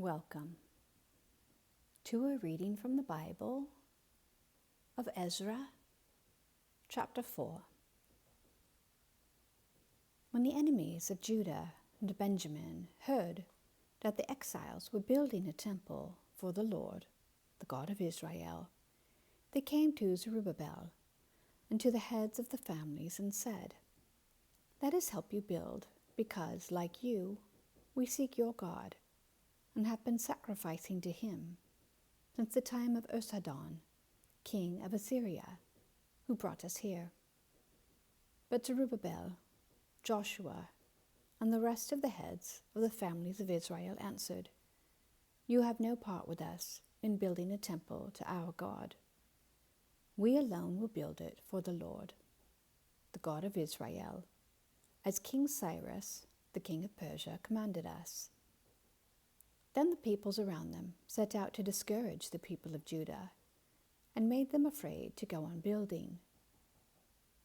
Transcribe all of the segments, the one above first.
Welcome to a reading from the Bible of Ezra Chapter 4. When the enemies of Judah and Benjamin heard that the exiles were building a temple for the Lord, the God of Israel, they came to Zerubbabel and to the heads of the families and said, "Let us help you build, because, like you, we seek your God, and have been sacrificing to him since the time of Esarhaddon, king of Assyria, who brought us here." But Zerubbabel, Joshua, and the rest of the heads of the families of Israel answered, "You have no part with us in building a temple to our God. We alone will build it for the Lord, the God of Israel, as King Cyrus, the king of Persia, commanded us." Then the peoples around them set out to discourage the people of Judah and made them afraid to go on building.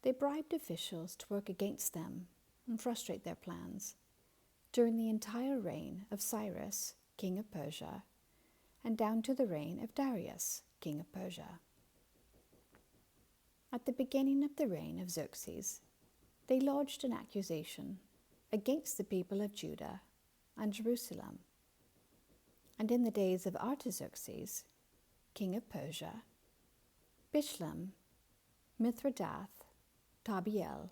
They bribed officials to work against them and frustrate their plans during the entire reign of Cyrus, king of Persia, and down to the reign of Darius, king of Persia. At the beginning of the reign of Xerxes, they lodged an accusation against the people of Judah and Jerusalem. And in the days of Artaxerxes, king of Persia, Bishlam, Mithridath, Tabiel,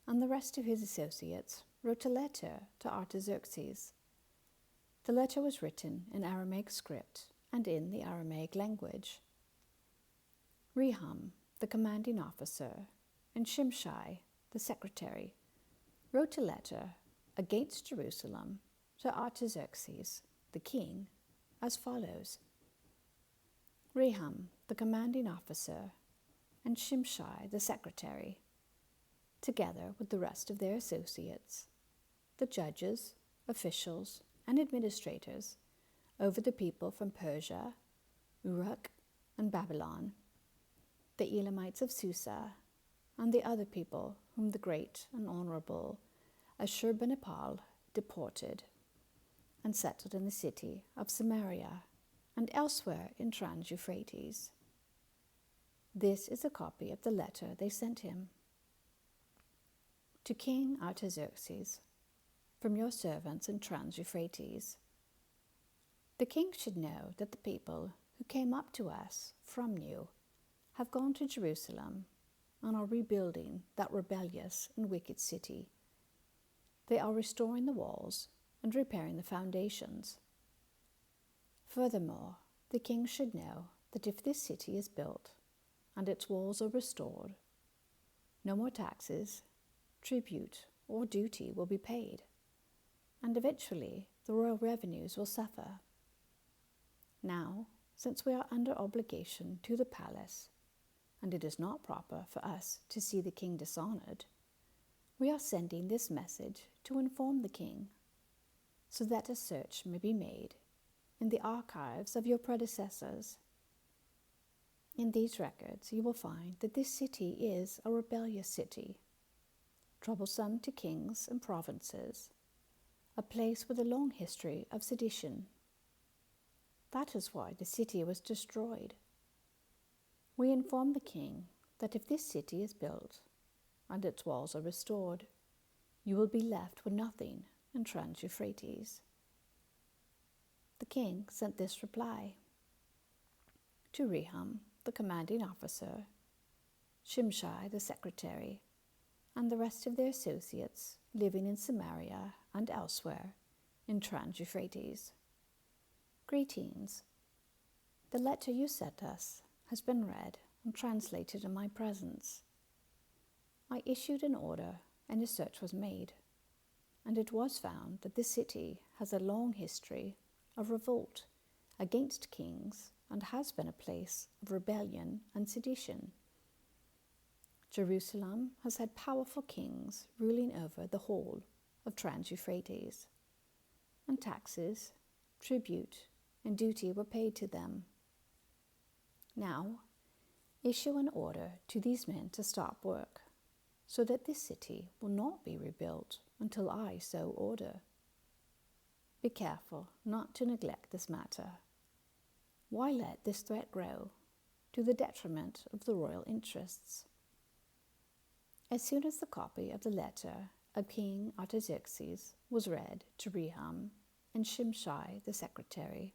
and the rest of his associates wrote a letter to Artaxerxes. The letter was written in Aramaic script and in the Aramaic language. Rehum, the commanding officer, and Shimshai, the secretary, wrote a letter against Jerusalem to Artaxerxes, the king, as follows. Rehum, the commanding officer, and Shimshai, the secretary, together with the rest of their associates, the judges, officials, and administrators over the people from Persia, Uruk, and Babylon, the Elamites of Susa, and the other people whom the great and honorable Ashurbanipal deported and settled in the city of Samaria and elsewhere in Trans-Euphrates. This is a copy of the letter they sent him. To King Artaxerxes, from your servants in Trans-Euphrates. The king should know that the people who came up to us from you have gone to Jerusalem and are rebuilding that rebellious and wicked city. They are restoring the walls and repairing the foundations. Furthermore, the king should know that if this city is built and its walls are restored, no more taxes, tribute, or duty will be paid, and eventually the royal revenues will suffer. Now, since we are under obligation to the palace, and it is not proper for us to see the king dishonored, we are sending this message to inform the king, so that a search may be made in the archives of your predecessors. In these records you will find that this city is a rebellious city, troublesome to kings and provinces, a place with a long history of sedition. That is why the city was destroyed. We inform the king that if this city is built and its walls are restored, you will be left with nothing in Trans-Euphrates. The king sent this reply to Rehum, the commanding officer, Shimshai, the secretary, and the rest of their associates living in Samaria and elsewhere in Trans-Euphrates. Greetings. The letter you sent us has been read and translated in my presence. I issued an order and a search was made, and it was found that this city has a long history of revolt against kings and has been a place of rebellion and sedition. Jerusalem has had powerful kings ruling over the whole of Trans-Euphrates, and taxes, tribute, and duty were paid to them. Now, issue an order to these men to stop work, so that this city will not be rebuilt until I so order. Be careful not to neglect this matter. Why let this threat grow to the detriment of the royal interests? As soon as the copy of the letter of King Artaxerxes was read to Rehum and Shimshai the secretary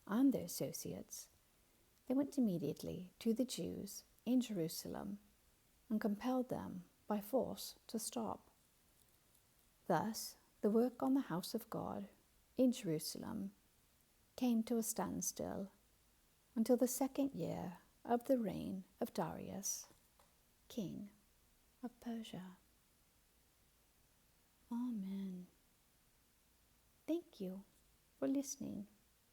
and their associates, they went immediately to the Jews in Jerusalem and compelled them by force to stop. Thus, the work on the house of God in Jerusalem came to a standstill until the 2nd year of the reign of Darius, king of Persia. Amen. Thank you for listening.